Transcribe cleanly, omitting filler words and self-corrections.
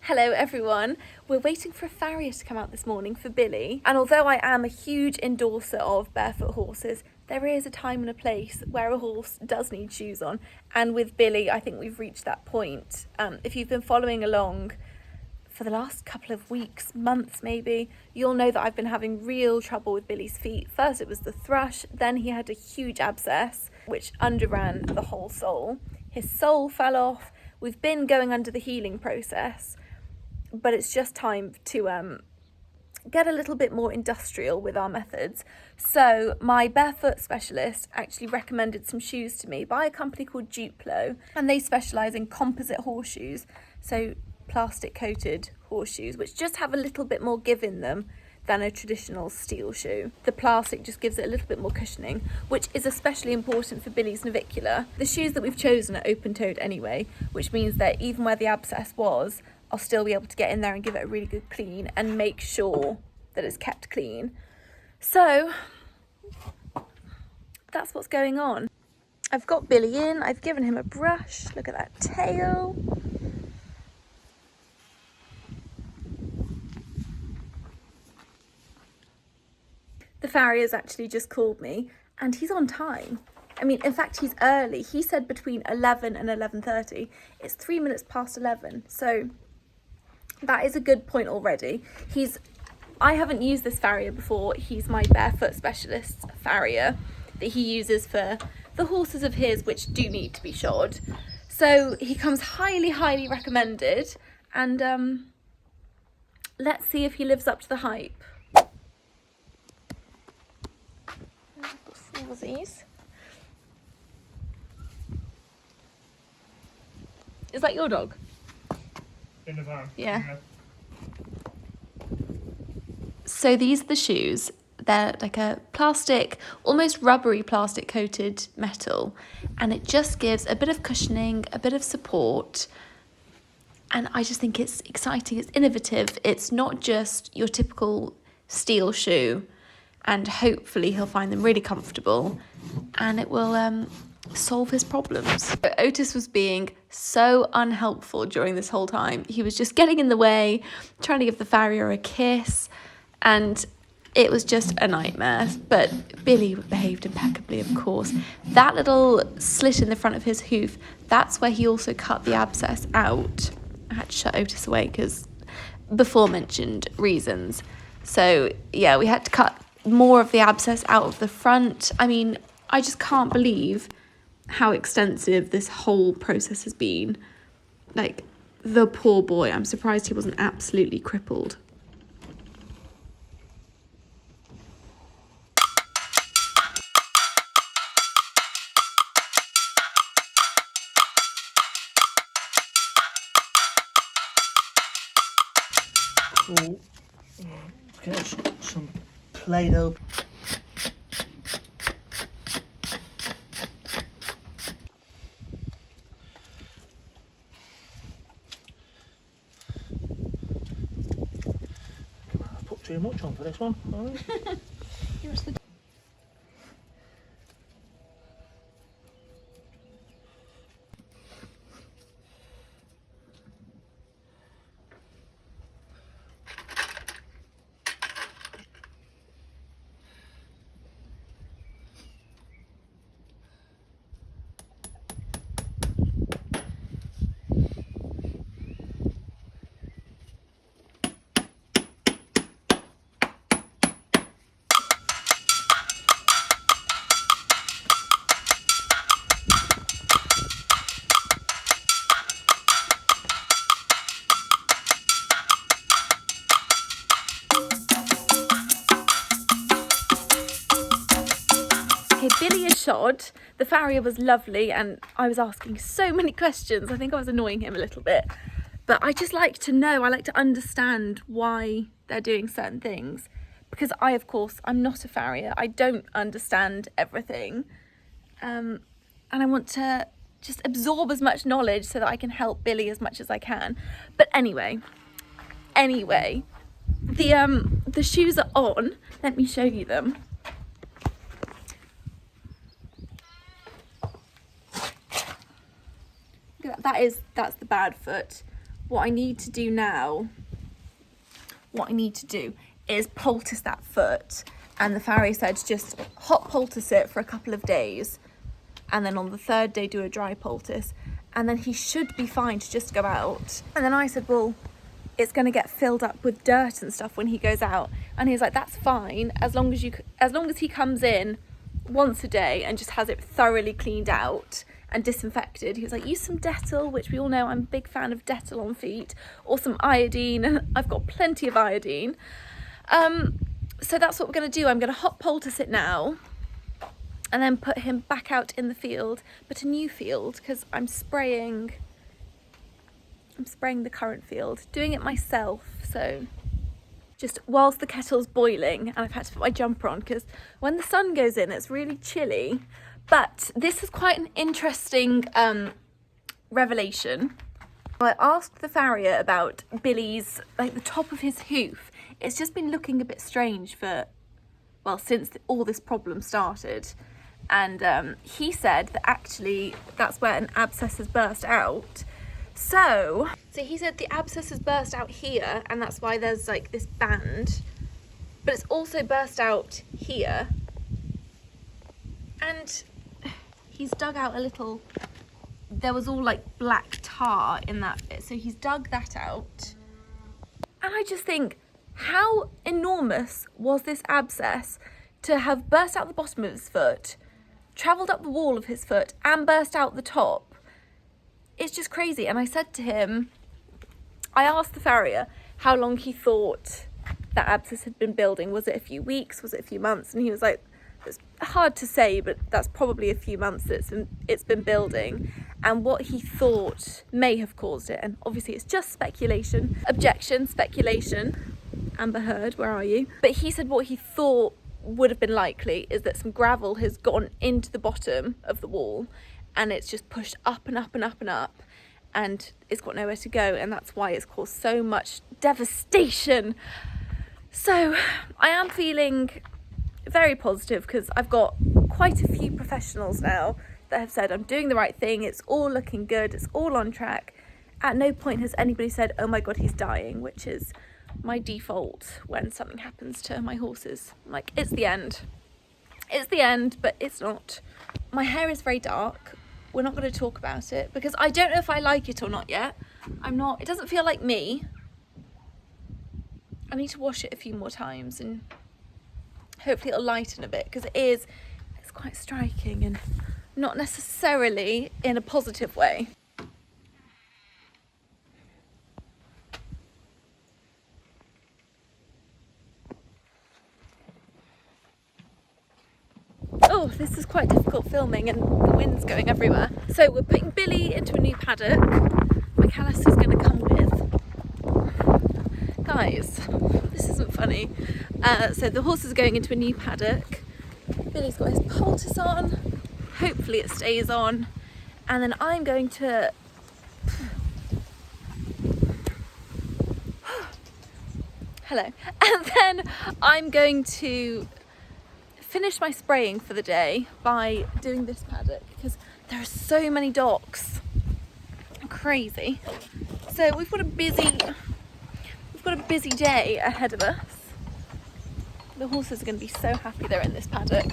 Hello everyone, we're waiting for a farrier to come out this morning for Billy, and although I am a huge endorser of barefoot horses, there is a time and a place where a horse does need shoes on, and with Billy I think we've reached that point. If you've been following along for the last couple of weeks, months maybe, you'll know that I've been having real trouble with Billy's feet. First it was the thrush, then he had a huge abscess which underran the whole sole. His sole fell off. We've been going under the healing process, but it's just time to get a little bit more industrial with our methods. So my barefoot specialist actually recommended some shoes to me by a company called Duplo, and they specialise in composite horseshoes, so plastic coated horseshoes, which just have a little bit more give in them than a traditional steel shoe. The plastic just gives it a little bit more cushioning, which is especially important for Billy's navicular. The shoes that we've chosen are open-toed anyway, which means that even where the abscess was, I'll still be able to get in there and give it a really good clean and make sure that it's kept clean. So that's what's going on. I've got Billy in, I've given him a brush, look at that tail. The farrier's actually just called me and he's on time. I mean, in fact, he's early. He said between 11 and 11:30. It's 3 minutes past 11. So that is a good point already. I haven't used this farrier before. He's my barefoot specialist farrier that he uses for the horses of his which do need to be shod. So he comes highly, highly recommended. And let's see if he lives up to the hype. Is that your dog? In the van. Yeah. So these are the shoes. They're like a plastic, almost rubbery plastic coated metal, and it just gives a bit of cushioning, a bit of support. And I just think it's exciting, it's innovative. It's not just your typical steel shoe, and hopefully he'll find them really comfortable and it will solve his problems. Otis was being so unhelpful during this whole time. He was just getting in the way, trying to give the farrier a kiss, and it was just a nightmare. But Billy behaved impeccably, of course. That little slit in the front of his hoof, that's where he also cut the abscess out. I had to shut Otis away because before mentioned reasons. So yeah, we had to cut more of the abscess out of the front. I mean, I just can't believe how extensive this whole process has been. Like, the poor boy, I'm surprised he wasn't absolutely crippled. Oh, get some Play-Doh. I put too much on for this one. Right. Billy is shod. The farrier was lovely and I was asking so many questions. I think I was annoying him a little bit, but I just like to know, I like to understand why they're doing certain things, because of course, I'm not a farrier. I don't understand everything, and I want to just absorb as much knowledge so that I can help Billy as much as I can. But anyway, the shoes are on. Let me show you them. That's the bad foot. what I need to do now, is poultice that foot. And the farrier said just hot poultice it for a couple of days, and then on the third day do a dry poultice, and then he should be fine to just go out. And then I said, well, it's going to get filled up with dirt and stuff when he goes out. And he's like, that's fine, as long as he comes in once a day and just has it thoroughly cleaned out and disinfected. He was like, use some Dettol, which we all know I'm a big fan of Dettol on feet, or some iodine. I've got plenty of iodine. So that's what we're going to do. I'm going to hot poultice it now and then put him back out in the field, but a new field, because I'm spraying the current field, doing it myself. So just whilst the kettle's boiling, and I've had to put my jumper on because when the sun goes in it's really chilly. But this is quite an interesting revelation. I asked the farrier about Billy's, like the top of his hoof. It's just been looking a bit strange for, well, since all this problem started. And he said that actually that's where an abscess has burst out. So he said the abscess has burst out here, and that's why there's like this band. But it's also burst out here. And he's dug out a little, there was all like black tar in that bit. So he's dug that out. And I just think, how enormous was this abscess to have burst out the bottom of his foot, travelled up the wall of his foot, and burst out the top? It's just crazy. And I said to him, I asked the farrier how long he thought that abscess had been building. Was it a few weeks? Was it a few months? And he was like, it's hard to say, but that's probably a few months that it's been building. And what he thought may have caused it, and obviously it's just speculation. Objection, speculation. Amber Heard, where are you? But he said what he thought would have been likely is that some gravel has gone into the bottom of the wall, and it's just pushed up and up and up and up, and it's got nowhere to go, and that's why it's caused so much devastation. So I am feeling very positive because I've got quite a few professionals now that have said I'm doing the right thing, it's all looking good, it's all on track. At no point has anybody said, oh my god, he's dying, which is my default when something happens to my horses. Like, it's the end. It's the end, but it's not. My hair is very dark. We're not going to talk about it because I don't know if I like it or not yet. It doesn't feel like me. I need to wash it a few more times and hopefully it'll lighten a bit, because it's quite striking and not necessarily in a positive way. Oh, this is quite difficult filming and the wind's going everywhere. So we're putting Billy into a new paddock. McAllister's going to come with. Guys, this isn't funny. So the horses are going into a new paddock. Billy's got his poultice on. Hopefully it stays on. And then I'm going to... Hello. And then I'm going to finish my spraying for the day by doing this paddock because there are so many docks. Crazy. So we've got a busy day ahead of us. The horses are going to be so happy they're in this paddock.